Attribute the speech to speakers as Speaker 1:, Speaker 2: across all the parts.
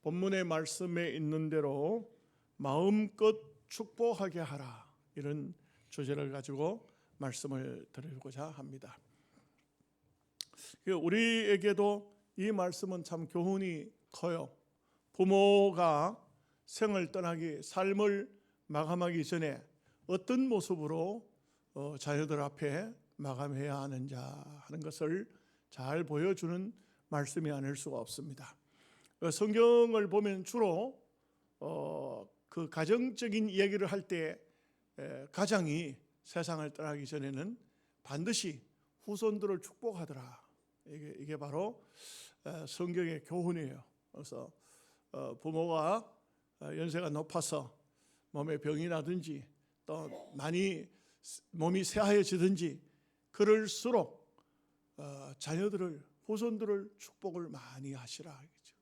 Speaker 1: 본문의 말씀에 있는 대로 마음껏 축복하게 하라, 이런 주제를 가지고 말씀을 드리고자 합니다. 우리에게도 이 말씀은 참 교훈이 커요. 부모가 생을 떠나기, 삶을 마감하기 전에 어떤 모습으로 자녀들 앞에 마감해야 하는지 하는 것을 잘 보여주는 말씀이 아닐 수가 없습니다. 성경을 보면 주로 그 가정적인 이야기를 할 때 가장이 세상을 떠나기 전에는 반드시 후손들을 축복하더라. 이게 바로 성경의 교훈이에요. 그래서 부모가 연세가 높아서 몸에 병이 나든지 또 많이 몸이 새하얘지든지 그럴수록 자녀들을, 후손들을 축복을 많이 하시라 하겠죠.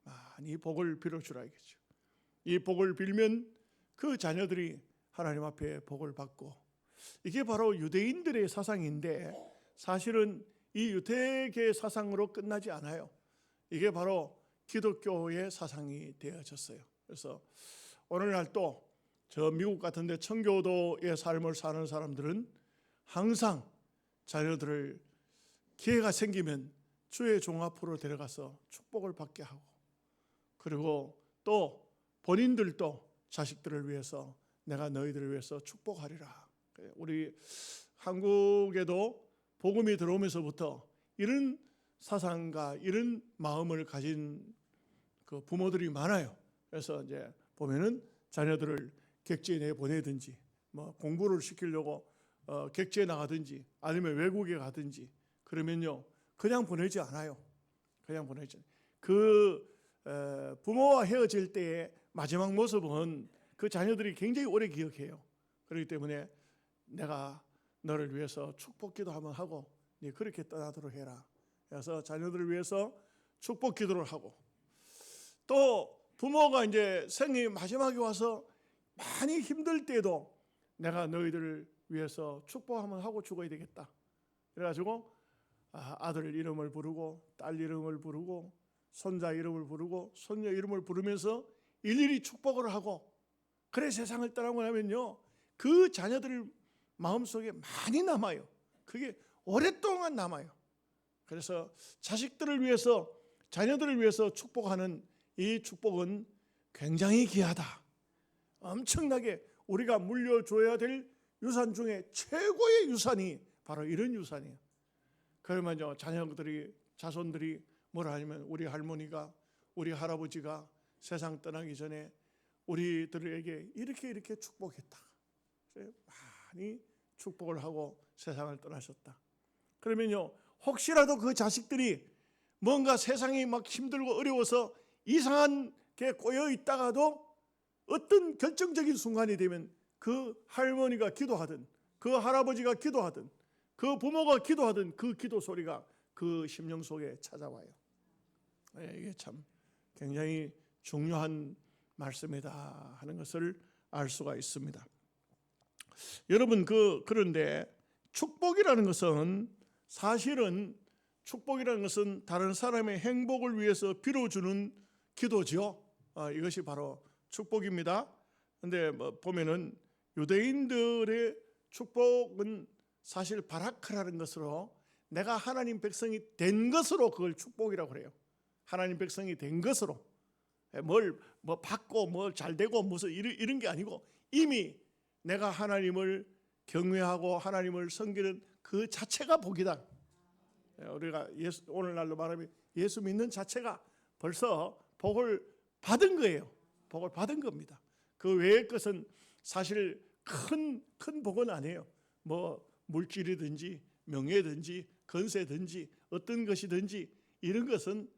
Speaker 1: 많이 복을 빌어주라 하겠죠. 이 복을 빌면 그 자녀들이 하나님 앞에 복을 받고, 이게 바로 유대인들의 사상인데 사실은 이 유대계 사상으로 끝나지 않아요. 이게 바로 기독교의 사상이 되어졌어요. 그래서 오늘날 또 저 미국 같은 데 청교도의 삶을 사는 사람들은 항상 자녀들을 기회가 생기면 주의 종 앞으로 데려가서 축복을 받게 하고, 그리고 또 본인들도 자식들을 위해서 내가 너희들을 위해서 축복하리라. 우리 한국에도 복음이 들어오면서부터 이런 사상과 이런 마음을 가진 그 부모들이 많아요. 그래서 이제 보면은 자녀들을 객지에 내보내든지 뭐 공부를 시키려고 객지에 나가든지 아니면 외국에 가든지 그러면요 그냥 보내지 않아요. 그냥 보내지. 그 부모와 헤어질 때의 마지막 모습은 그 자녀들이 굉장히 오래 기억해요. 그렇기 때문에 내가 너를 위해서 축복기도 한번 하고 네 그렇게 떠나도록 해라. 그래서 자녀들을 위해서 축복 기도를 하고, 또 부모가 이제 생의 마지막에 와서 많이 힘들 때도 내가 너희들을 위해서 축복 한번 하고 죽어야 되겠다. 그래가지고 아들 이름을 부르고 딸 이름을 부르고 손자 이름을 부르고 손녀 이름을 부르면서 일일이 축복을 하고, 그래 세상을 떠나고 나면요 그 자녀들 마음속에 많이 남아요. 그게 오랫동안 남아요. 그래서 자식들을 위해서, 자녀들을 위해서 축복하는 이 축복은 굉장히 귀하다. 엄청나게 우리가 물려줘야 될 유산 중에 최고의 유산이 바로 이런 유산이에요. 그러면요 자녀들이, 자손들이 뭐라 하냐면 우리 할머니가, 우리 할아버지가 세상 떠나기 전에 우리들에게 이렇게 축복했다. 많이 축복을 하고 세상을 떠나셨다. 그러면요 혹시라도 그 자식들이 뭔가 세상이 막 힘들고 어려워서 이상한 게 꼬여 있다가도 어떤 결정적인 순간이 되면 그 할머니가 기도하든 그 할아버지가 기도하든 그 부모가 기도하든 그 기도 소리가 그 심령 속에 찾아와요. 이게 참 굉장히 중요한 말씀이다 하는 것을 알 수가 있습니다. 여러분 그런데 축복이라는 것은, 사실은 축복이라는 것은 다른 사람의 행복을 위해서 빌어주는 기도죠. 이것이 바로 축복입니다. 근데 보면은 유대인들의 축복은 사실 바라크라는 것으로, 내가 하나님 백성이 된 것으로 그걸 축복이라고 그래요. 하나님 백성이 된 것으로 뭘 받고 뭘 잘 되고 무슨 이런 게 아니고 이미 내가 하나님을 경외하고 하나님을 섬기는 그 자체가 복이다. 우리가 오늘날로 말하면 예수 믿는 자체가 벌써 복을 받은 거예요. 복을 받은 겁니다. 그 외의 것은 사실 큰 복은 아니에요. 뭐 물질이든지 명예든지 건세든지 어떤 것이든지 이런 것은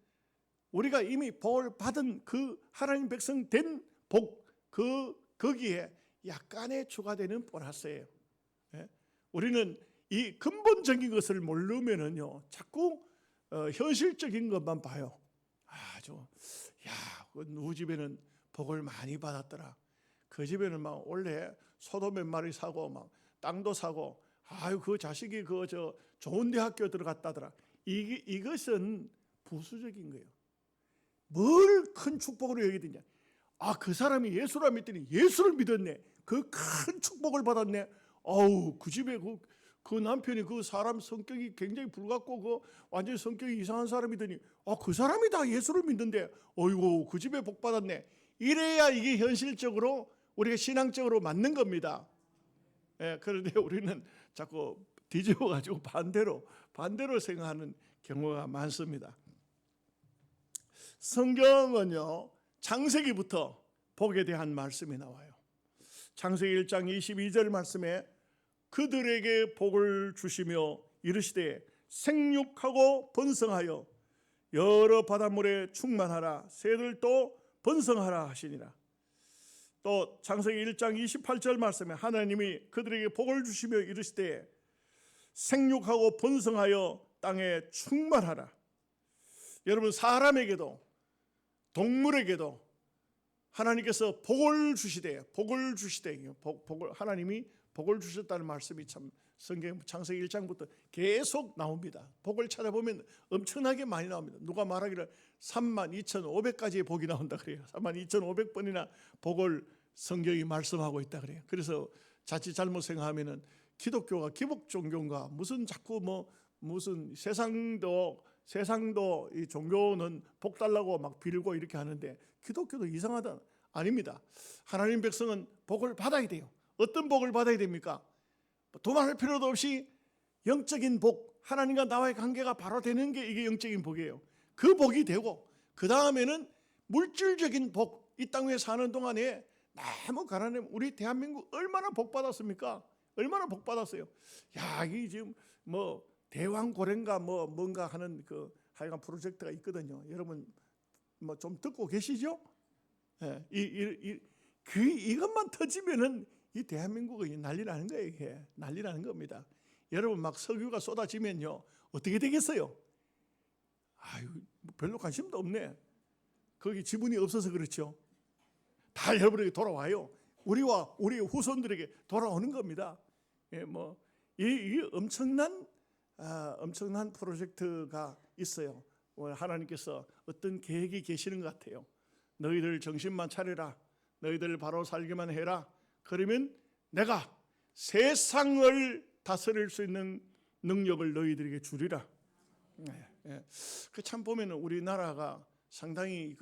Speaker 1: 우리가 이미 복을 받은 그 하나님 백성 된 복, 거기에 약간의 추가되는 보너스예요. 우리는 이 근본적인 것을 모르면은요 자꾸 현실적인 것만 봐요. 그 누구 집에는 복을 많이 받았더라. 그 집에는 막 원래 소도 몇 마리 사고 막 땅도 사고, 그 자식이 좋은 대학교 들어갔다더라. 이것은 부수적인 거예요. 뭘 큰 축복으로 여기더냐. 그 사람이 예수를 믿더니 예수를 믿었네. 그 큰 축복을 받았네. 그 집에 그 남편이 그 사람 성격이 굉장히 불같고 그 완전히 성격이 이상한 사람이더니 그 사람이 다 예수를 믿는데 어이구 그 집에 복 받았네. 이래야 이게 현실적으로 우리가 신앙적으로 맞는 겁니다. 그런데 우리는 자꾸 뒤집어 가지고 반대로 생각하는 경우가 많습니다. 성경은요, 창세기부터 복에 대한 말씀이 나와요. 창세기 1장 22절 말씀에 그들에게 복을 주시며 이르시되 생육하고 번성하여 여러 바닷물에 충만하라, 새들도 번성하라 하시니라. 또 창세기 1장 28절 말씀에 하나님이 그들에게 복을 주시며 이르시되 생육하고 번성하여 땅에 충만하라. 여러분, 사람에게도 동물에게도 하나님께서 복을 주시되 하나님이 복을 주셨다는 말씀이 참 성경 창세기 1장부터 계속 나옵니다. 복을 찾아보면 엄청나게 많이 나옵니다. 누가 말하기를 32,500가지의 복이 나온다 그래요. 32,500번이나 복을 성경이 말씀하고 있다 그래요. 그래서 자칫 잘못 생각하면은 기독교가 기복 종교인가 무슨 자꾸 무슨 세상도 이 종교는 복 달라고 막 빌고 이렇게 하는데 기독교도 이상하다. 아닙니다. 하나님 백성은 복을 받아야 돼요. 어떤 복을 받아야 됩니까? 도망할 필요도 없이 영적인 복, 하나님과 나와의 관계가 바로 되는 게 이게 영적인 복이에요. 그 복이 되고 그 다음에는 물질적인 복, 이 땅 위에 사는 동안에 너무 가난해. 우리 대한민국 얼마나 복 받았습니까? 얼마나 복 받았어요. 이 지금 대왕고래인가 뭔가 하는 그 하여간 프로젝트가 있거든요. 여러분 좀 듣고 계시죠? 이것만 터지면은 이 대한민국이 난리 나는 거예요. 이게 난리 나는 겁니다. 여러분 막 석유가 쏟아지면요 어떻게 되겠어요? 별로 관심도 없네. 거기 지분이 없어서 그렇죠. 다 여러분에게 돌아와요. 우리와 우리 후손들에게 돌아오는 겁니다. 이 엄청난 프로젝트가 있어요. 하나님께서 어떤 계획이 계시는 것 같아요. 너희들 정신만 차려라. 너희들 바로 살기만 해라. 그러면 내가 세상을 다스릴 수 있는 능력을 너희들에게 주리라. 참 보면은 우리나라가 상당히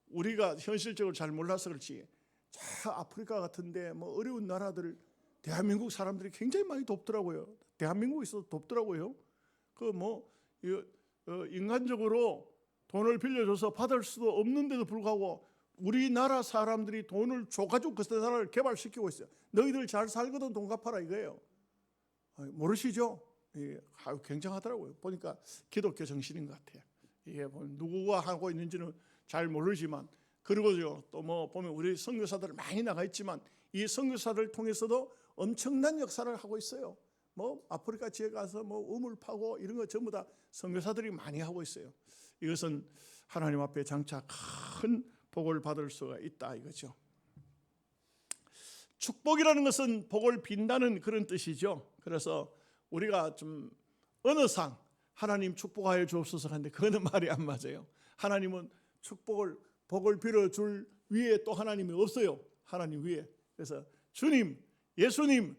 Speaker 1: 우리가 현실적으로 잘 몰라서 그렇지. 아프리카 같은데 어려운 나라들 대한민국 사람들이 굉장히 많이 돕더라고요. 대한민국에 있어서 돕더라고요. 인간적으로 돈을 빌려줘서 받을 수도 없는데도 불구하고 우리나라 사람들이 돈을 줘가지고 그 나라를 개발시키고 있어요. 너희들 잘 살거든 돈 갚아라 이거예요. 모르시죠? 굉장하더라고요. 보니까 기독교 정신인 것 같아요. 이게 누구가 하고 있는지는 잘 모르지만, 그리고요 또 보면 우리 선교사들 많이 나가 있지만 이 선교사들 통해서도 엄청난 역사를 하고 있어요. 아프리카 지에 가서 우물 파고 이런 거 전부 다 선교사들이 많이 하고 있어요. 이것은 하나님 앞에 장차 큰 복을 받을 수가 있다 이거죠. 축복이라는 것은 복을 빈다는 그런 뜻이죠. 그래서 우리가 좀 어느 상 하나님 축복하여 주옵소서 하는데 그거는 말이 안 맞아요. 하나님은 복을 빌어줄 위에 또 하나님이 없어요. 하나님 위에. 그래서 주님, 예수님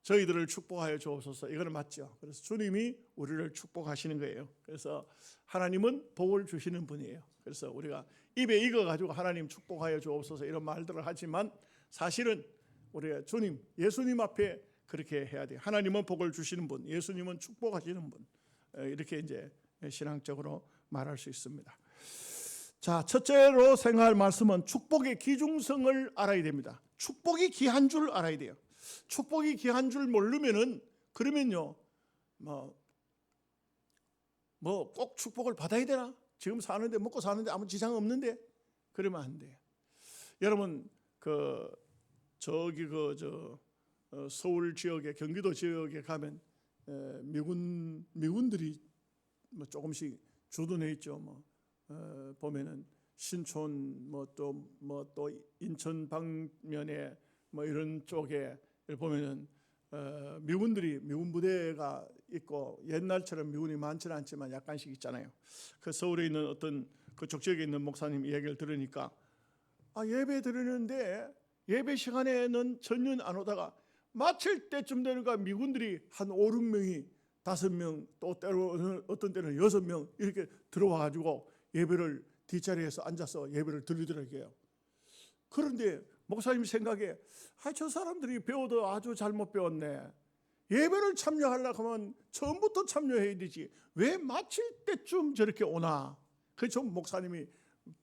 Speaker 1: 저희들을 축복하여 주옵소서, 이거는 맞죠. 그래서 주님이 우리를 축복하시는 거예요. 그래서 하나님은 복을 주시는 분이에요. 그래서 우리가 입에 익어가지고 하나님 축복하여 주옵소서 이런 말들을 하지만 사실은 우리가 주님, 예수님 앞에 그렇게 해야 돼요. 하나님은 복을 주시는 분, 예수님은 축복하시는 분, 이렇게 이제 신앙적으로 말할 수 있습니다. 자, 첫째로 생각할 말씀은 축복의 기중성을 알아야 됩니다. 축복이 귀한 줄 알아야 돼요. 축복이 귀한 줄 모르면은 그러면요 꼭 축복을 받아야 되나? 지금 사는데 먹고 사는데 아무 지장 없는데 그러면 안 돼요. 여러분 서울 지역에, 경기도 지역에 가면 미군들이 조금씩 주둔해 있죠. 보면은 신촌 또 인천 방면에 이런 쪽에 보면은 미군 부대가 있고 옛날처럼 미군이 많지는 않지만 약간씩 있잖아요. 그 서울에 있는 어떤 그쪽 지역에 있는 목사님 이야기를 들으니까 예배 드리는데 예배 시간에는 전혀 안 오다가 마칠 때쯤 되니까 미군들이 한 5, 6명이 5명 또 때로 어떤 때는 6명 이렇게 들어와 가지고 예배를 뒷자리에서 앉아서 예배를 드리더라고요. 그런데 목사님 생각에 저 사람들이 배워도 아주 잘못 배웠네. 예배를 참여하려고 하면 처음부터 참여해야 되지 왜 마칠 때쯤 저렇게 오나. 그게 좀 목사님이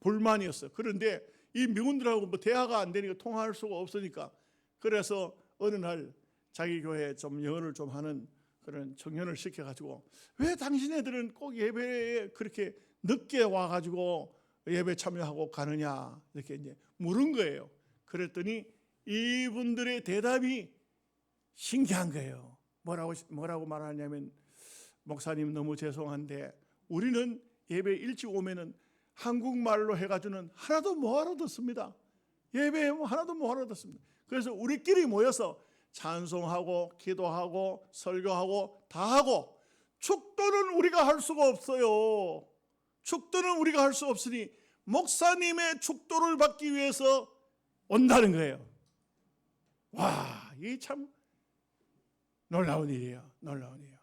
Speaker 1: 불만이었어요. 그런데 이 미군들하고 대화가 안 되니까 통화할 수가 없으니까 그래서 어느 날 자기 교회에 좀 영어를 좀 하는 그런 청년을 시켜가지고 왜 당신네들은 꼭 예배에 그렇게 늦게 와가지고 예배 참여하고 가느냐 이렇게 이제 물은 거예요. 그랬더니 이분들의 대답이 신기한 거예요. 뭐라고 말하냐면 목사님 너무 죄송한데 우리는 예배 일찍 오면은 한국말로 해가지고는 하나도 못 알아듣습니다. 예배에 하나도 못 알아듣습니다. 그래서 우리끼리 모여서 찬송하고 기도하고 설교하고 다 하고 축도는 우리가 할 수가 없어요. 축도는 우리가 할 수 없으니 목사님의 축도를 받기 위해서 온다는 거예요. 와, 이게 참 놀라운 일이에요. 놀라운 일이에요.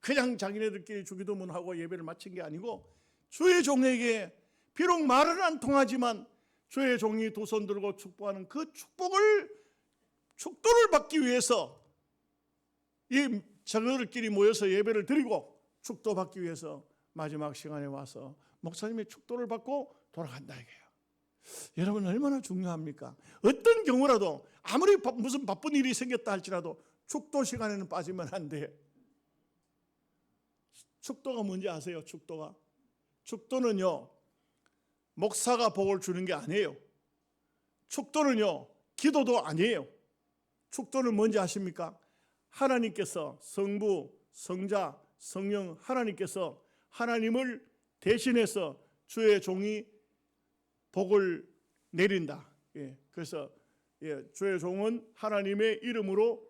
Speaker 1: 그냥 자기네들끼리 주기도문하고 예배를 마친 게 아니고 주의 종에게 비록 말은 안 통하지만 주의 종이 두 손 들고 축복하는 그 축도를 받기 위해서 이 자기들끼리 모여서 예배를 드리고 축도 받기 위해서 마지막 시간에 와서 목사님의 축도를 받고 돌아간다 이게요. 여러분 얼마나 중요합니까? 어떤 경우라도 아무리 무슨 바쁜 일이 생겼다 할지라도 축도 시간에는 빠지면 안 돼. 축도가 뭔지 아세요? 축도는요 목사가 복을 주는 게 아니에요. 축도는요 기도도 아니에요. 축도는 뭔지 아십니까? 하나님께서 성부, 성자, 성령 하나님께서 하나님을 대신해서 주의 종이 복을 내린다. 그래서 주의 종은 하나님의 이름으로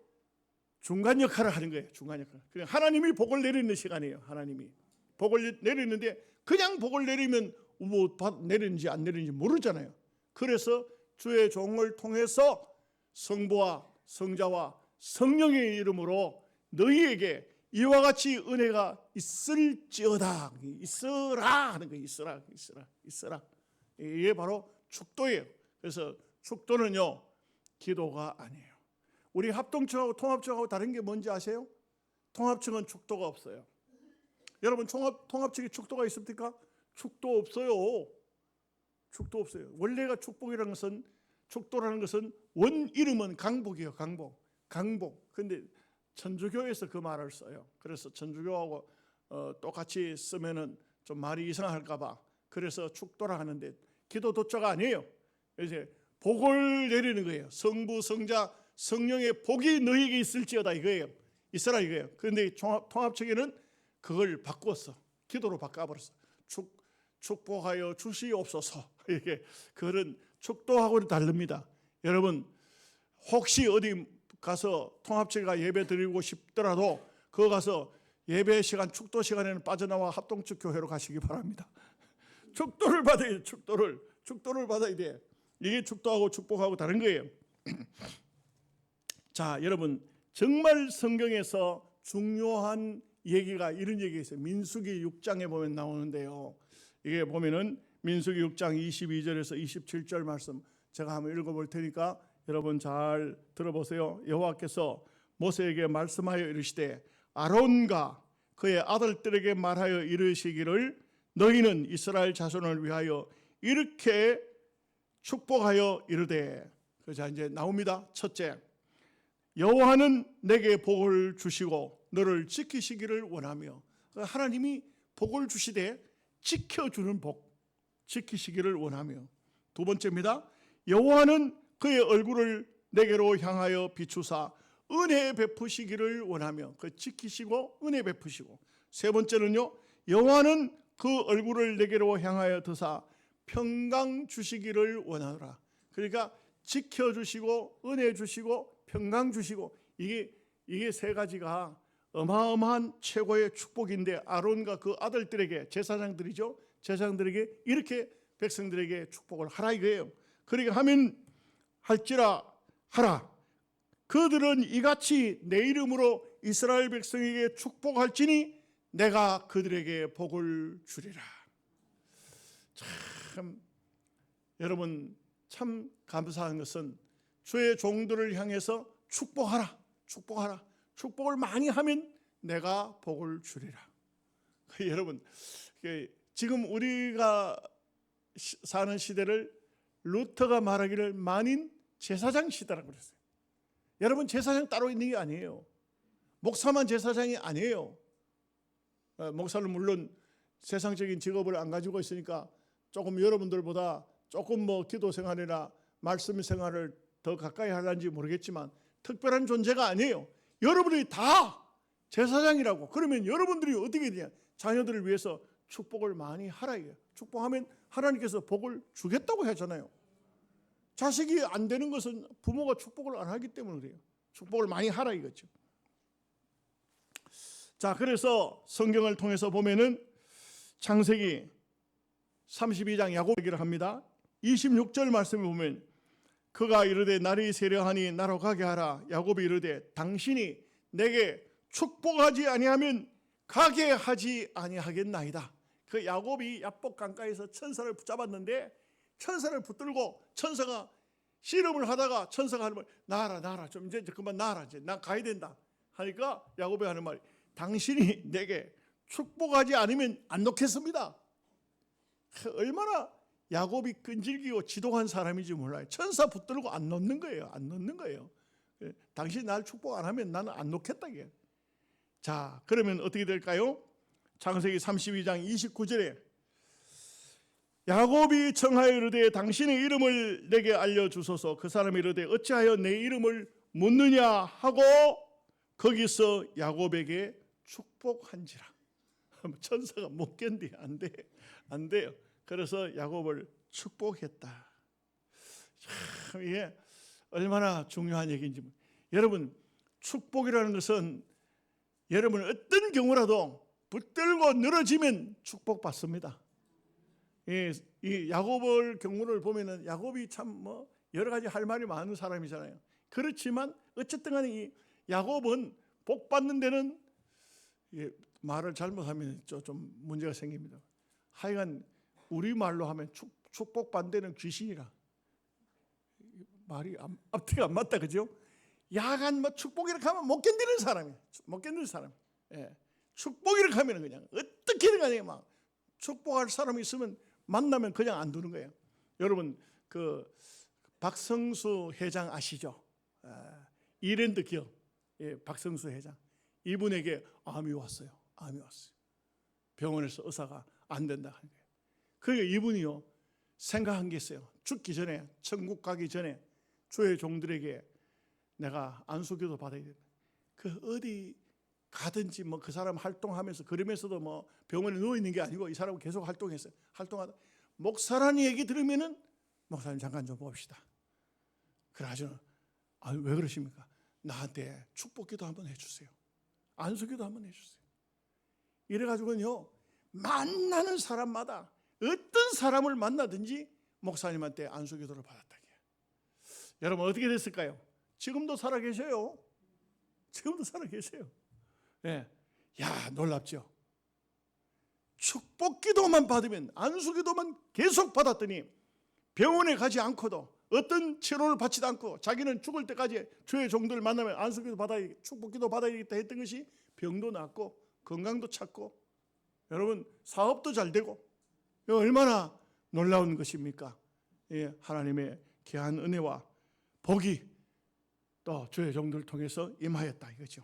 Speaker 1: 중간 역할을 하는 거예요. 중간 역할. 하나님이 복을 내리는 시간이에요. 하나님이 복을 내리는데 그냥 복을 내리면 뭐 내리는지 안 내리는지 모르잖아요. 그래서 주의 종을 통해서 성부와 성자와 성령의 이름으로 너희에게 이와 같이 은혜가 있을지어다. 있으라 하는 거예요. 있으라. 이게 바로 축도예요. 그래서 축도는요 기도가 아니에요. 우리 합동층하고 통합층하고 다른 게 뭔지 아세요? 통합층은 축도가 없어요. 여러분 통합층에 축도가 있습니까? 축도 없어요. 축도 없어요. 원래가 축복이라는 것은 축도라는 것은 원 이름은 강복이에요. 강복. 근데 천주교에서 그 말을 써요. 그래서 천주교하고 똑같이 쓰면은 좀 말이 이상할까봐 그래서 축도라 하는데 기도 도자가 아니에요. 이제 복을 내리는 거예요. 성부, 성자, 성령의 복이 너희에게 있을지어다 이거예요. 있어라 이거예요. 그런데 통합측에는 그걸 바꿨어. 기도로 바꿔버렸어. 축복하여 주시옵소서. 이게 그런 축도하고는 다릅니다. 여러분 혹시 어디 가서 통합체가 예배 드리고 싶더라도 그거 가서 예배 시간 축도 시간에는 빠져나와 합동측 교회로 가시기 바랍니다. 축도를 받아야 돼. 축도를 받아야 돼. 이게 축도하고 축복하고 다른 거예요. 자, 여러분 정말 성경에서 중요한 얘기가 이런 얘기가 있어요. 민수기 6장에 보면 나오는데요. 이게 보면은 민수기 6장 22절에서 27절 말씀 제가 한번 읽어볼 테니까 여러분 잘 들어보세요. 여호와께서 모세에게 말씀하여 이르시되 아론과 그의 아들들에게 말하여 이르시기를 너희는 이스라엘 자손을 위하여 이렇게 축복하여 이르되. 자 이제 나옵니다. 첫째, 여호와는 내게 복을 주시고 너를 지키시기를 원하며. 하나님이 복을 주시되 지켜주는 복, 지키시기를 원하며. 두 번째입니다. 여호와는 그의 얼굴을 내게로 향하여 비추사 은혜 베푸시기를 원하며. 그 지키시고 은혜 베푸시고. 세 번째는요, 여호와는 그 얼굴을 내게로 향하여 드사 평강 주시기를 원하노라. 그러니까 지켜주시고 은혜 주시고 평강 주시고. 이게 세 가지가 어마어마한 최고의 축복인데 아론과 그 아들들에게 제사장들이죠. 제사장들에게 이렇게 백성들에게 축복을 하라 이거예요. 그러니까 하면 할지라 하라. 그들은 이같이 내 이름으로 이스라엘 백성에게 축복할지니 내가 그들에게 복을 주리라. 참 여러분 참 감사한 것은 주의 종들을 향해서 축복하라, 축복하라. 축복을 많이 하면 내가 복을 주리라. 여러분 지금 우리가 사는 시대를 루터가 말하기를 만인 제사장 시대라고 그랬어요. 여러분 제사장 따로 있는 게 아니에요. 목사만 제사장이 아니에요. 목사는 물론 세상적인 직업을 안 가지고 있으니까 조금 여러분들보다 조금 기도 생활이나 말씀 생활을 더 가까이 하려는지 모르겠지만 특별한 존재가 아니에요. 여러분들이 다 제사장이라고. 그러면 여러분들이 어떻게 되냐? 자녀들을 위해서 축복을 많이 하라 이거예요. 축복하면 하나님께서 복을 주겠다고 하잖아요. 자식이 안 되는 것은 부모가 축복을 안 하기 때문에 그래요. 축복을 많이 하라 이거죠. 자, 그래서 성경을 통해서 보면은 창세기 32장 야곱 얘기를 합니다. 26절 말씀을 보면 그가 이르되 날이 세려하니 나로 가게 하라. 야곱이 이르되 당신이 내게 축복하지 아니하면 가게 하지 아니하겠나이다. 그 야곱이 야복 강가에서 천사를 붙잡았는데 천사를 붙들고 천사가 씨름을 하다가 천사가 하는 말 나라 좀 이제 그만 나라 이제 나 가야 된다 하니까 야곱이 하는 말이 당신이 내게 축복하지 않으면 안 놓겠습니다. 얼마나 야곱이 끈질기고 지독한 사람인지 몰라요. 천사 붙들고 안 놓는 거예요. 안 놓는 거예요. 당신이 날 축복 안 하면 나는 안 놓겠다 이게. 자, 그러면 어떻게 될까요? 창세기 32장 29절에 야곱이 청하여 이르되 당신의 이름을 내게 알려주소서. 그 사람이 이르되 어찌하여 내 이름을 묻느냐 하고 거기서 야곱에게 축복한지라. 천사가 못 견디 안 돼요. 그래서 야곱을 축복했다. 참 이게 얼마나 중요한 얘기인지. 여러분 축복이라는 것은 여러분 어떤 경우라도 붙들고 늘어지면 축복받습니다. 이 야곱의 경우를 보면은 야곱이 참 여러 가지 할 말이 많은 사람이잖아요. 그렇지만 어쨌든 간에 이 야곱은 복 받는 데는 말을 잘못하면 좀 문제가 생깁니다. 하여간 우리 말로 하면 축복 받는 데는 귀신이라. 말이 앞뒤가 안 맞다 그죠? 야간 축복 이렇게 하면 못 견디는 사람이에요. 못 견디는 사람. 예. 축복 이렇게 하면 그냥 어떻게든 간에 막 축복할 사람이 있으면 만나면 그냥 안 두는 거예요. 여러분 그 박성수 회장 아시죠? 이랜드 기업 박성수 회장 이분에게 암이 왔어요. 병원에서 의사가 안 된다 하는 거예요. 그러니까 이분이요 생각한 게 있어요. 죽기 전에 천국 가기 전에 주의 종들에게 내가 안수기도 받아야 된다. 그 어디 가든지 그 사람 활동하면서 그러면서도 병원에 누워 있는 게 아니고 이 사람은 계속 활동했어요. 활동하다 목사라는 얘기 들으면은 목사님 잠깐 좀 봅시다. 그래가지고 왜 그러십니까? 나한테 축복기도 한번 해주세요. 안수기도 한번 해주세요. 이래가지고는요 만나는 사람마다 어떤 사람을 만나든지 목사님한테 안수기도를 받았다. 여러분 어떻게 됐을까요? 지금도 살아 계셔요. 지금도 살아 계세요. 예. 야 놀랍죠. 축복기도만 받으면 안수기도만 계속 받았더니 병원에 가지 않고도 어떤 치료를 받지도 않고 자기는 죽을 때까지 주의 종들을 만나면 안수기도 받아야 축복기도 받아야겠다 했던 것이 병도 낫고 건강도 찾고 여러분 사업도 잘 되고 얼마나 놀라운 것입니까? 예, 하나님의 귀한 은혜와 복이 또 주의 종들을 통해서 임하였다 이거죠.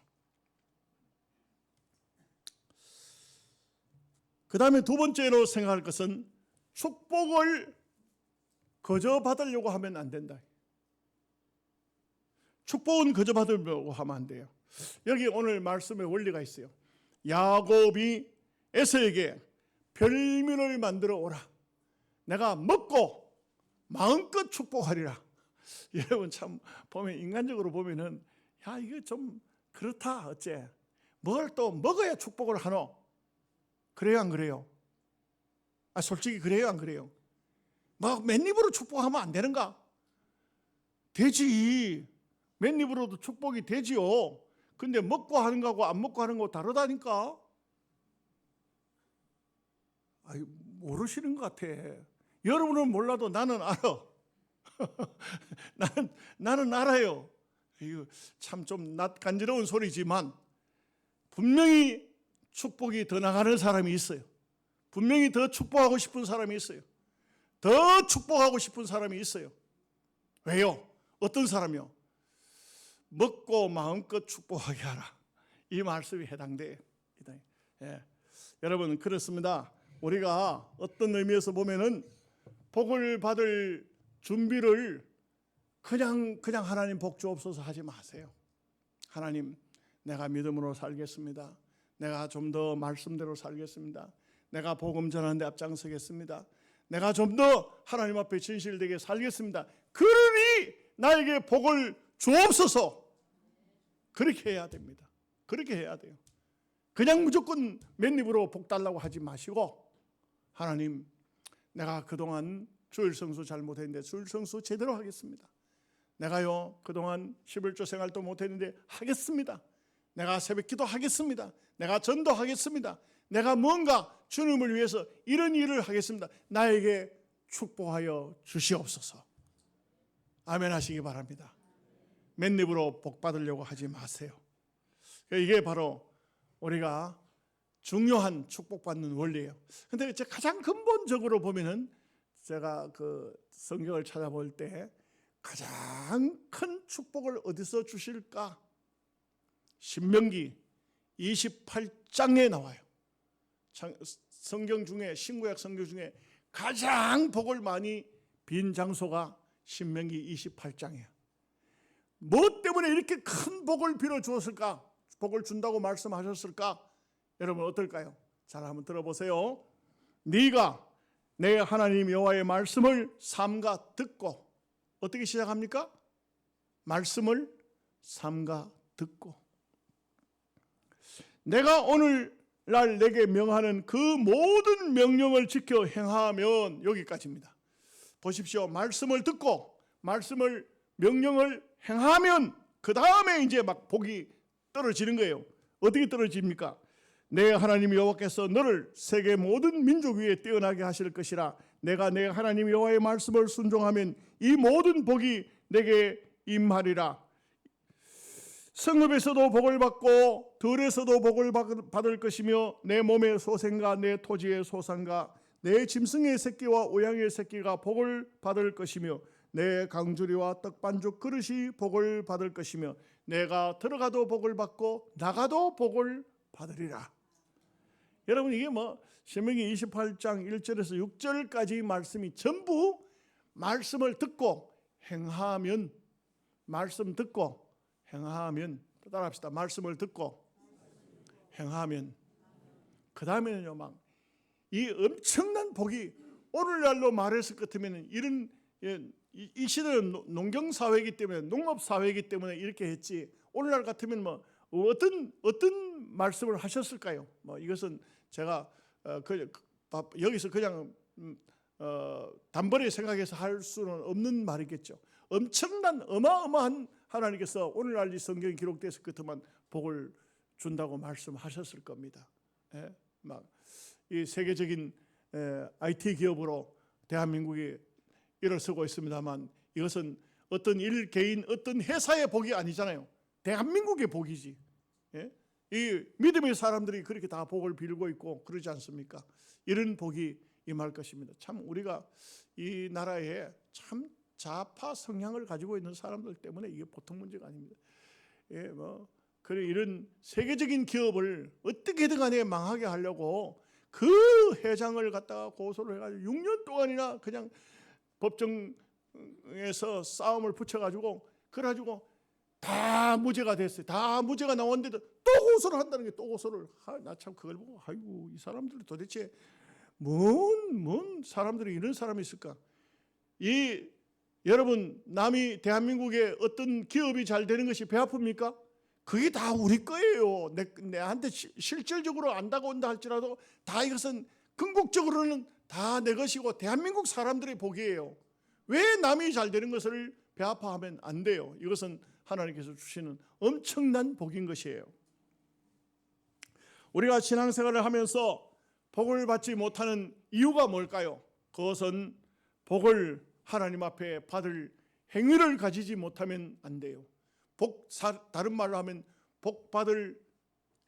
Speaker 1: 그 다음에 두 번째로 생각할 것은 축복을 거저 받으려고 하면 안 된다. 축복은 거저 받으려고 하면 안 돼요. 여기 오늘 말씀의 원리가 있어요. 야곱이 에서에게 별민을 만들어 오라. 내가 먹고 마음껏 축복하리라. 여러분 참 보면 인간적으로 보면은 야 이거 좀 그렇다 어째 뭘 또 먹어야 축복을 하노? 그래요 안 그래요? 솔직히 그래요, 안 그래요? 막 맨입으로 축복하면 안 되는가? 되지. 맨입으로도 축복이 되지요. 근데 먹고 하는 거하고 안 먹고 하는 거 다르다니까. 모르시는 것 같아. 여러분은 몰라도 나는 알아. 나는 알아요. 이거 참 좀 낯간지러운 소리지만 분명히 축복이 더 나가는 사람이 있어요. 분명히 더 축복하고 싶은 사람이 있어요. 더 축복하고 싶은 사람이 있어요. 왜요? 어떤 사람이요? 먹고 마음껏 축복하게 하라. 이 말씀이 해당돼요. 예. 여러분 그렇습니다. 우리가 어떤 의미에서 보면은 복을 받을 준비를 그냥 하나님 복 주옵소서 하지 마세요. 하나님, 내가 믿음으로 살겠습니다. 내가 좀 더 말씀대로 살겠습니다. 내가 복음 전하는 데 앞장서겠습니다. 내가 좀 더 하나님 앞에 진실되게 살겠습니다. 그러니 나에게 복을 주옵소서. 그렇게 해야 됩니다. 그렇게 해야 돼요. 그냥 무조건 맨입으로 복 달라고 하지 마시고, 하나님, 내가 그동안 주일 성수 잘못했는데 주일 성수 제대로 하겠습니다. 내가요 그동안 11조 생활도 못했는데 하겠습니다. 내가 새벽기도 하겠습니다. 내가 전도하겠습니다. 내가 뭔가 주님을 위해서 이런 일을 하겠습니다. 나에게 축복하여 주시옵소서. 아멘 하시기 바랍니다. 맨입으로 복 받으려고 하지 마세요. 이게 바로 우리가 중요한 축복받는 원리예요. 근데 가장 근본적으로 보면은 제가 그 성경을 찾아볼 때 가장 큰 축복을 어디서 주실까? 신명기 28장에 나와요. 성경 중에, 신구약 성경 중에 가장 복을 많이 빈 장소가 신명기 28장이에요. 뭐 때문에 이렇게 큰 복을 빌어 주었을까? 복을 준다고 말씀하셨을까? 여러분 어떨까요? 잘 한번 들어보세요. 네가 내 하나님 여호와의 말씀을 삼가 듣고, 어떻게 시작합니까? 말씀을 삼가 듣고, 내가 오늘날 내게 명하는 그 모든 명령을 지켜 행하면, 여기까지입니다. 보십시오. 말씀을 듣고 말씀을 명령을 행하면 그 다음에 이제 막 복이 떨어지는 거예요. 어떻게 떨어집니까? 내 하나님 여호와께서 너를 세계 모든 민족 위에 뛰어나게 하실 것이라. 내가 내 하나님 여호와의 말씀을 순종하면 이 모든 복이 내게 임하리라. 성읍에서도 복을 받고 들에서도 복을 받을 것이며 내 몸의 소생과 내 토지의 소산과 내 짐승의 새끼와 우양의 새끼가 복을 받을 것이며 내 강주리와 떡반죽 그릇이 복을 받을 것이며 내가 들어가도 복을 받고 나가도 복을 받으리라. 여러분 이게 신명기 28장 1절에서 6절까지 말씀이 전부 말씀을 듣고 행하면, 말씀 듣고 행하면, 따라합시다. 말씀을 듣고 행하면, 그 다음에는요 막 이 엄청난 복이, 오늘날로 말했을 것 같으면 이런 이 시대는 농경 사회이기 때문에, 농업 사회이기 때문에 이렇게 했지, 오늘날 같으면 어떤 말씀을 하셨을까요? 이것은 제가 여기서 그냥 단번에 생각해서 할 수는 없는 말이겠죠. 엄청난 어마어마한 하나님께서 오늘날 이 성경에 기록됐을 것 같으면 복을 준다고 말씀하셨을 겁니다. 예? 이 세계적인 IT 기업으로 대한민국이 일어서고 있습니다만, 이것은 어떤 개인, 어떤 회사의 복이 아니잖아요. 대한민국의 복이지. 예? 이 믿음의 사람들이 그렇게 다 복을 빌고 있고 그러지 않습니까? 이런 복이 임할 것입니다. 참 우리가 이 나라에 참 좌파 성향을 가지고 있는 사람들 때문에 이게 보통 문제가 아닙니다. 예, 그래 이런 세계적인 기업을 어떻게든 간에 망하게 하려고 그 회장을 갖다가 고소를 해가지고 6년 동안이나 그냥 법정에서 싸움을 붙여가지고 그래가지고 다 무죄가 됐어요. 다 무죄가 나왔는데도 또 고소를 한다는 게, 또 고소를. 나 참 그걸 보고 아이고 이 사람들 도대체 뭔 사람들이 이런 사람이 있을까? 여러분 남이 대한민국에 어떤 기업이 잘 되는 것이 배 아픕니까? 그게 다 우리 거예요. 내한테 실질적으로 안 다가온다 할지라도 다 이것은 궁극적으로는 다 내 것이고 대한민국 사람들의 복이에요. 왜 남이 잘 되는 것을 배아파하면 안 돼요. 이것은 하나님께서 주시는 엄청난 복인 것이에요. 우리가 신앙생활을 하면서 복을 받지 못하는 이유가 뭘까요? 그것은 복을 하나님 앞에 받을 행위를 가지지 못하면 안 돼요. 다른 말로 하면 복 받을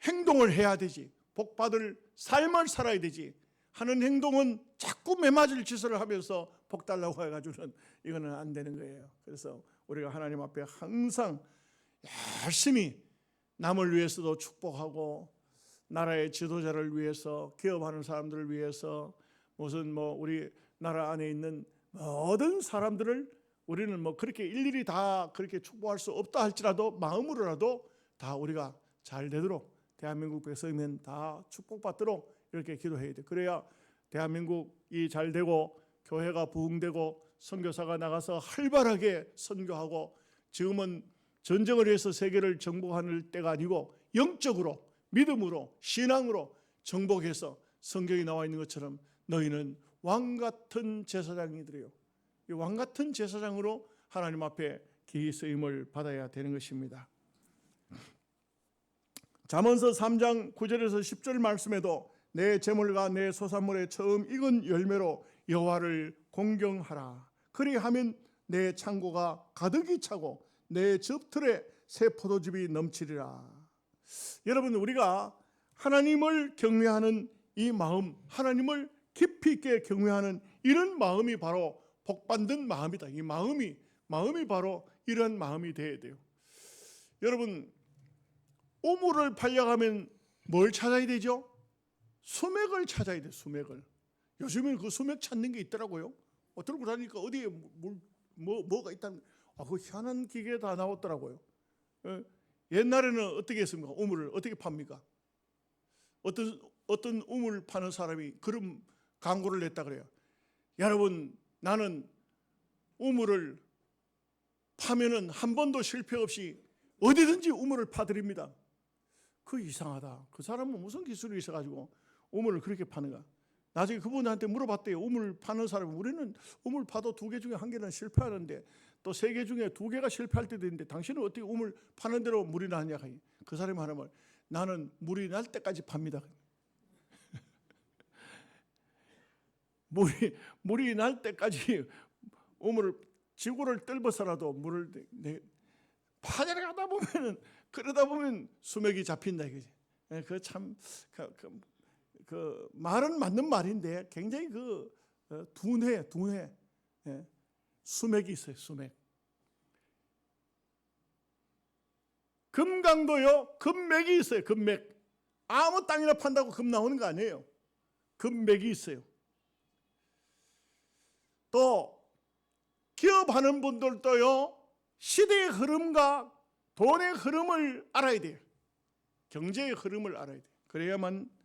Speaker 1: 행동을 해야 되지, 복 받을 삶을 살아야 되지, 하는 행동은 자꾸 매맞을 짓을 하면서 복 달라고 해가지고는 이거는 안 되는 거예요. 그래서 우리가 하나님 앞에 항상 열심히 남을 위해서도 축복하고, 나라의 지도자를 위해서, 기업하는 사람들을 위해서, 무슨 우리 나라 안에 있는 모든 사람들을 우리는 그렇게 일일이 다 그렇게 축복할 수 없다 할지라도 마음으로라도 다 우리가 잘 되도록, 대한민국 백성이면 다 축복받도록 이렇게 기도해야 돼. 그래야 대한민국이 잘 되고 교회가 부흥되고 선교사가 나가서 활발하게 선교하고, 지금은 전쟁을 해서 세계를 정복하는 때가 아니고 영적으로, 믿음으로, 신앙으로 정복해서 성경에 나와 있는 것처럼 너희는 왕같은 제사장이들이요, 이 왕같은 제사장으로 하나님 앞에 기이 쓰임을 받아야 되는 것입니다. 잠언서 3장 9절에서 10절 말씀에도 내 재물과 내 소산물의 처음 익은 열매로 여호와를 공경하라. 그리하면 내 창고가 가득히 차고 내 즙틀에 새 포도즙이 넘치리라. 여러분, 우리가 하나님을 경외하는 이 마음, 하나님을 깊이 있게 경외하는 이런 마음이 바로 복받는 마음이다. 이 마음이 바로 이런 마음이 되어야 돼요. 여러분, 우물을 팔려가면 뭘 찾아야 되죠? 수맥을 찾아야 돼요. 수맥을. 요즘에는 그 수맥 찾는 게 있더라고요. 들고 다니니까 어디에 뭐가 있다는, 그 희한한 기계 다 나왔더라고요. 옛날에는 어떻게 했습니까? 우물을 어떻게 팝니까? 어떤 우물 파는 사람이 그런 광고를 냈다 그래요. 여러분, 나는 우물을 파면은 한 번도 실패 없이 어디든지 우물을 파드립니다. 그 이상하다. 그 사람은 무슨 기술이 있어가지고 우물을 그렇게 파는가? 나중에 그분한테 물어봤대요. 우물 파는 사람은, 우리는 우물 파도 2개 중에 1개는 실패하는데 또 3개 중에 2개가 실패할 때도 있는데 당신은 어떻게 우물 파는 대로 물이 나냐? 그 사람이 하는 말, 나는 물이 날 때까지 팝니다. 물이 날 때까지 우물을, 지구를 뜰벗어라도 물을 파내려가다 보면은, 그러다 보면 수맥이 잡힌다 이거지. 그 참 그 말은 맞는 말인데 굉장히 둔해. 수맥이 있어요. 수맥. 금강도요, 금맥이 있어요. 금맥. 아무 땅이나 판다고 금 나오는 거 아니에요. 금맥이 있어요. 또 기업하는 분들도요, 시대의 흐름과 돈의 흐름을 알아야 돼요. 경제의 흐름을 알아야 돼요. 그래야만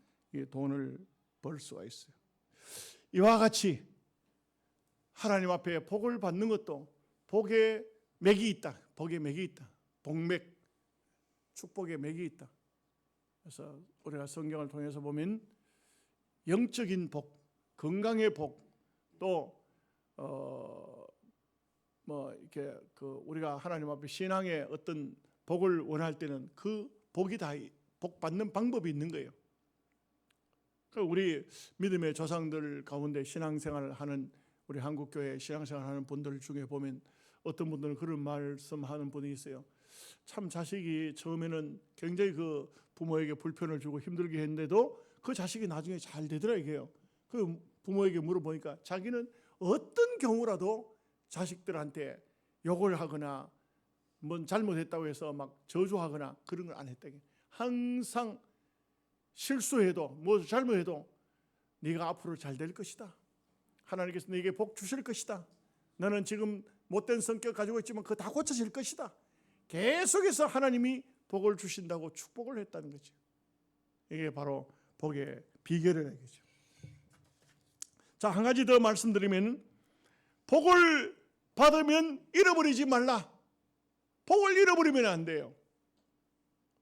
Speaker 1: 돈을 벌 수가 있어요. 이와 같이 하나님 앞에 복을 받는 것도 복의 맥이 있다. 복의 맥이 있다. 복맥, 축복의 맥이 있다. 그래서 우리가 성경을 통해서 보면 영적인 복, 건강의 복, 또 이렇게 우리가 하나님 앞에 신앙의 어떤 복을 원할 때는 그 복이 다 복 받는 방법이 있는 거예요. 우리 믿음의 조상들 가운데 신앙생활을 하는, 우리 한국교회 신앙생활 하는 분들 중에 보면 어떤 분들은 그런 말씀하는 분이 있어요. 참 자식이 처음에는 굉장히 그 부모에게 불편을 주고 힘들게 했는데도 그 자식이 나중에 잘 되더라 이게요. 그 부모에게 물어보니까 자기는 어떤 경우라도 자식들한테 욕을 하거나 뭔 잘못했다고 해서 막 저주하거나 그런 걸 안 했다. 항상 실수해도 뭐 잘못해도 네가 앞으로 잘 될 것이다. 하나님께서 네게 복 주실 것이다. 너는 지금 못된 성격 가지고 있지만 그거 다 고쳐질 것이다. 계속해서 하나님이 복을 주신다고 축복을 했다는 거죠. 이게 바로 복의 비결이라는 거죠. 자, 한 가지 더 말씀드리면, 복을 받으면 잃어버리지 말라. 복을 잃어버리면 안 돼요.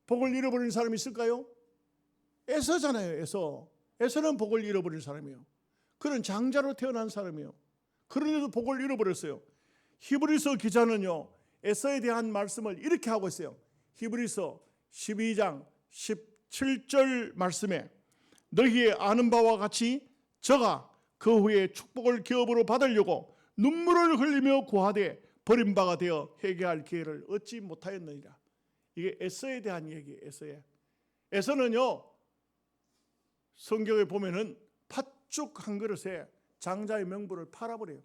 Speaker 1: 복을 잃어버리는 사람이 있을까요? 에서잖아요. 에서는 복을 잃어버린 사람이에요. 그는 장자로 태어난 사람이에요. 그런데도 복을 잃어버렸어요. 히브리서 기자는요, 에서에 대한 말씀을 이렇게 하고 있어요. 히브리서 12장 17절 말씀에 너희의 아는 바와 같이 저가 그 후에 축복을 기업으로 받으려고 눈물을 흘리며 구하되 버림바가 되어 회개할 기회를 얻지 못하였느니라. 이게 에서에 대한 얘기예요. 에서는요, 성경에 보면은 팥죽 한 그릇에 장자의 명분을 팔아버려요.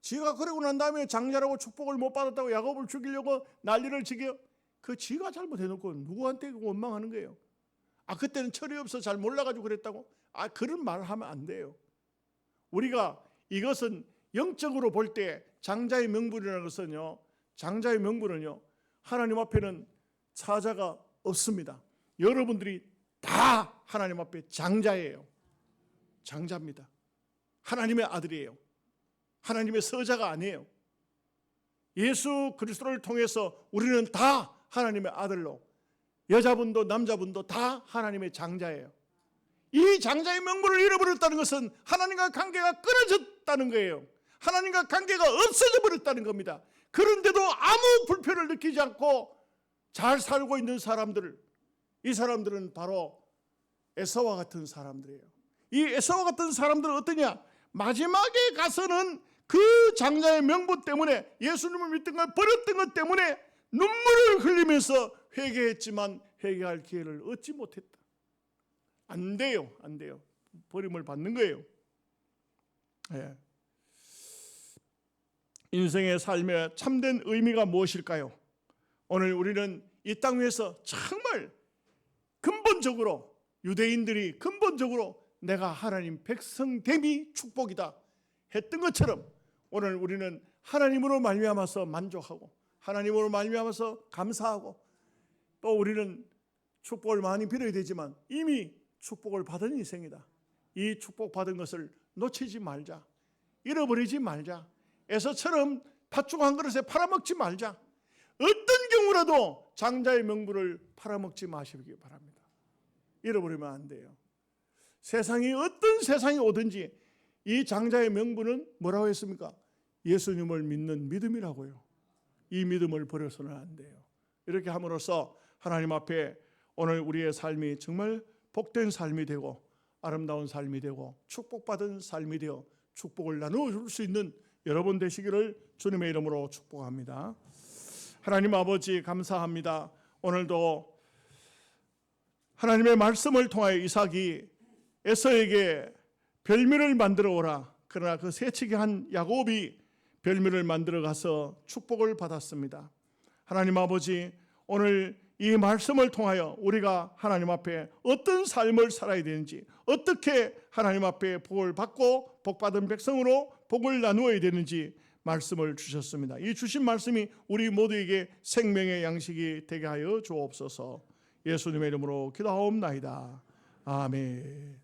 Speaker 1: 지가 그러고 난 다음에 장자라고 축복을 못 받았다고 야곱을 죽이려고 난리를 치게, 그 지가 잘못해놓고 누구한테 원망하는 거예요. 그때는 철이 없어 잘 몰라가지고 그랬다고? 그런 말을 하면 안 돼요. 우리가 이것은 영적으로 볼 때 장자의 명분이라는 것은요, 장자의 명분은요, 하나님 앞에는 차자가 없습니다. 여러분들이 다 하나님 앞에 장자예요. 장자입니다. 하나님의 아들이에요. 하나님의 서자가 아니에요. 예수 그리스도를 통해서 우리는 다 하나님의 아들로, 여자분도 남자분도 다 하나님의 장자예요. 이 장자의 명분을 잃어버렸다는 것은 하나님과 관계가 끊어졌다는 거예요. 하나님과 관계가 없어져 버렸다는 겁니다. 그런데도 아무 불편을 느끼지 않고 잘 살고 있는 사람들, 이 사람들은 바로 에서와 같은 사람들이에요. 이 에서와 같은 사람들은 어떠냐? 마지막에 가서는 그 장자의 명분 때문에, 예수님을 믿던 걸 버렸던 것 때문에 눈물을 흘리면서 회개했지만 회개할 기회를 얻지 못했다. 안 돼요. 버림을 받는 거예요. 예. 인생의 삶의 참된 의미가 무엇일까요? 오늘 우리는 이 땅 위에서 정말 근본적으로, 유대인들이 근본적으로 내가 하나님 백성됨이 축복이다 했던 것처럼, 오늘 우리는 하나님으로 말미암아서 만족하고 하나님으로 말미암아서 감사하고, 또 우리는 축복을 많이 빌어야 되지만 이미 축복을 받은 인생이다. 이 축복받은 것을 놓치지 말자. 잃어버리지 말자. 에서처럼 팥죽 한 그릇에 팔아먹지 말자. 어떤 경우라도 장자의 명분을 팔아먹지 마시기 바랍니다. 잃어버리면 안 돼요. 어떤 세상이 오든지 이 장자의 명분은 뭐라고 했습니까? 예수님을 믿는 믿음이라고요. 이 믿음을 버려서는 안 돼요. 이렇게 함으로써 하나님 앞에 오늘 우리의 삶이 정말 복된 삶이 되고 아름다운 삶이 되고 축복받은 삶이 되어 축복을 나누어 줄 수 있는 여러분 되시기를 주님의 이름으로 축복합니다. 하나님 아버지 감사합니다. 오늘도 하나님의 말씀을 통하여 이삭이 에서에게 별미를 만들어 오라. 그러나 그 새치기 한 야곱이 별미를 만들어 가서 축복을 받았습니다. 하나님 아버지, 오늘 이 말씀을 통하여 우리가 하나님 앞에 어떤 삶을 살아야 되는지, 어떻게 하나님 앞에 복을 받고 복받은 백성으로 복을 나누어야 되는지 말씀을 주셨습니다. 이 주신 말씀이 우리 모두에게 생명의 양식이 되게 하여 주옵소서. 예수님의 이름으로 기도하옵나이다. 아멘.